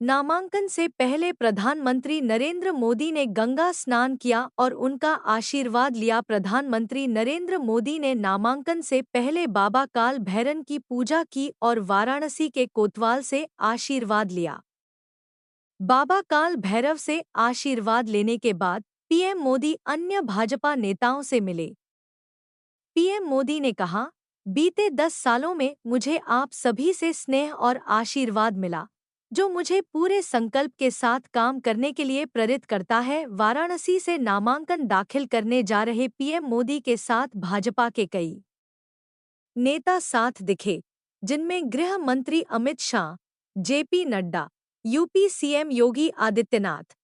नामांकन से पहले प्रधानमंत्री नरेंद्र मोदी ने गंगा स्नान किया और उनका आशीर्वाद लिया। प्रधानमंत्री नरेंद्र मोदी ने नामांकन से पहले बाबा काल भैरव की पूजा की और वाराणसी के कोतवाल से आशीर्वाद लिया। बाबा काल भैरव से आशीर्वाद लेने के बाद पीएम मोदी अन्य भाजपा नेताओं से मिले। पीएम मोदी ने कहा, बीते 10 सालों में मुझे आप सभी से स्नेह और आशीर्वाद मिला, जो मुझे पूरे संकल्प के साथ काम करने के लिए प्रेरित करता है। वाराणसी से नामांकन दाखिल करने जा रहे पीएम मोदी के साथ भाजपा के कई नेता साथ दिखे, जिनमें गृह मंत्री Amit Shah, JP Nadda, UP CM Yogi Adityanath,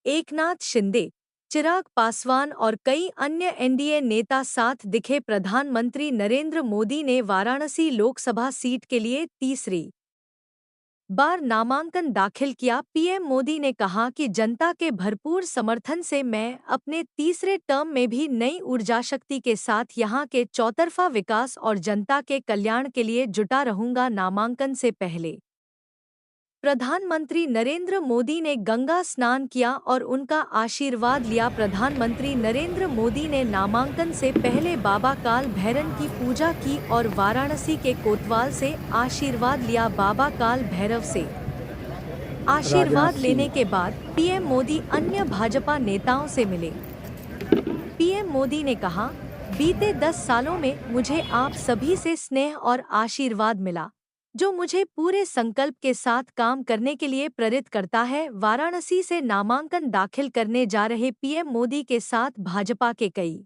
Eknath Shinde, Chirag Paswan और कई अन्य एनडीए नेता साथ दिखे। प्रधानमंत्री नरेंद्र मोदी ने वाराणसी लोकसभा सीट के लिए तीसरी बार नामांकन दाखिल किया। पीएम मोदी ने कहा कि जनता के भरपूर समर्थन से मैं अपने तीसरे टर्म में भी नई ऊर्जा शक्ति के साथ यहां के चौतरफा विकास और जनता के कल्याण के लिए जुटा रहूंगा। नामांकन से पहले प्रधानमंत्री नरेंद्र मोदी ने गंगा स्नान किया और उनका आशीर्वाद लिया। प्रधानमंत्री नरेंद्र मोदी ने नामांकन से पहले बाबा काल भैरव की पूजा की और वाराणसी के कोतवाल से आशीर्वाद लिया। बाबा काल भैरव से आशीर्वाद लेने के बाद पीएम मोदी अन्य भाजपा नेताओं से मिले। पीएम मोदी ने कहा, बीते 10 सालों में मुझे आप सभी से स्नेह और आशीर्वाद मिला, जो मुझे पूरे संकल्प के साथ काम करने के लिए प्रेरित करता है। वाराणसी से नामांकन दाखिल करने जा रहे पीएम मोदी के साथ भाजपा के कई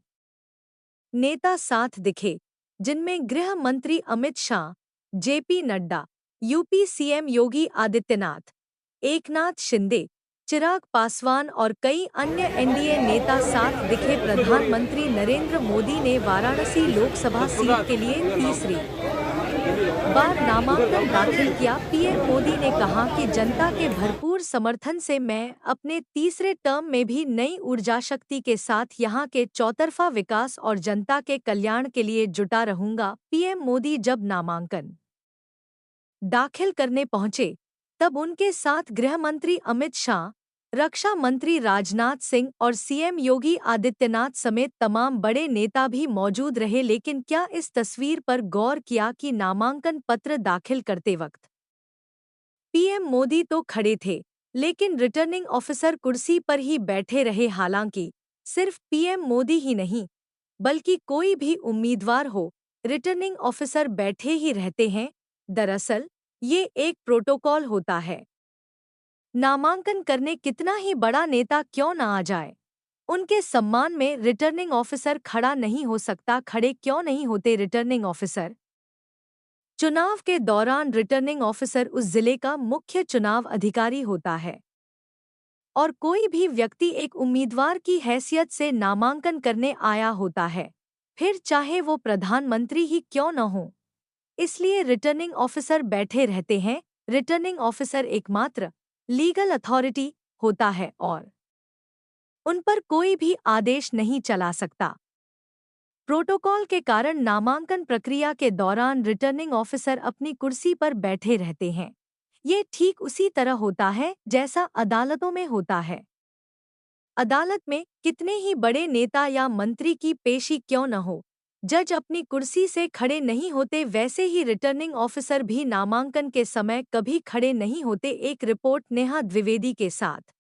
नेता साथ दिखे, जिनमें गृह मंत्री Amit Shah, JP Nadda, UP CM Yogi Adityanath, Eknath Shinde, Chirag Paswan और कई अन्य एनडीए नेता साथ दिखे। प्रधानमंत्री नरेंद्र मोदी ने वाराणसी लोकसभा सीट के लिए तीसरी बार नामांकन दाखिल किया। पीएम मोदी ने कहा कि जनता के भरपूर समर्थन से मैं अपने तीसरे टर्म में भी नई ऊर्जा शक्ति के साथ यहां के चौतरफा विकास और जनता के कल्याण के लिए जुटा रहूंगा। पीएम मोदी जब नामांकन दाखिल करने पहुंचे, तब उनके साथ गृह मंत्री अमित शाह, रक्षा मंत्री राजनाथ सिंह और सीएम योगी आदित्यनाथ समेत तमाम बड़े नेता भी मौजूद रहे। लेकिन क्या इस तस्वीर पर गौर किया कि नामांकन पत्र दाखिल करते वक्त पीएम मोदी तो खड़े थे, लेकिन रिटर्निंग ऑफिसर कुर्सी पर ही बैठे रहे। हालांकि सिर्फ पीएम मोदी ही नहीं, बल्कि कोई भी उम्मीदवार हो, रिटर्निंग ऑफिसर बैठे ही रहते हैं। दरअसल ये एक प्रोटोकॉल होता है। नामांकन करने कितना ही बड़ा नेता क्यों न आ जाए, उनके सम्मान में रिटर्निंग ऑफिसर खड़ा नहीं हो सकता। खड़े क्यों नहीं होते रिटर्निंग ऑफिसर? चुनाव के दौरान रिटर्निंग ऑफिसर उस जिले का मुख्य चुनाव अधिकारी होता है और कोई भी व्यक्ति एक उम्मीदवार की हैसियत से नामांकन करने आया होता है, फिर चाहे वो प्रधानमंत्री ही क्यों न हो। इसलिए रिटर्निंग ऑफिसर बैठे रहते हैं। रिटर्निंग ऑफिसर एकमात्र लीगल अथॉरिटी होता है और उन पर कोई भी आदेश नहीं चला सकता। प्रोटोकॉल के कारण नामांकन प्रक्रिया के दौरान रिटर्निंग ऑफिसर अपनी कुर्सी पर बैठे रहते हैं। ये ठीक उसी तरह होता है जैसा अदालतों में होता है। अदालत में कितने ही बड़े नेता या मंत्री की पेशी क्यों न हो, जज अपनी कुर्सी से खड़े नहीं होते। वैसे ही रिटर्निंग ऑफिसर भी नामांकन के समय कभी खड़े नहीं होते। एक रिपोर्ट नेहा द्विवेदी के साथ।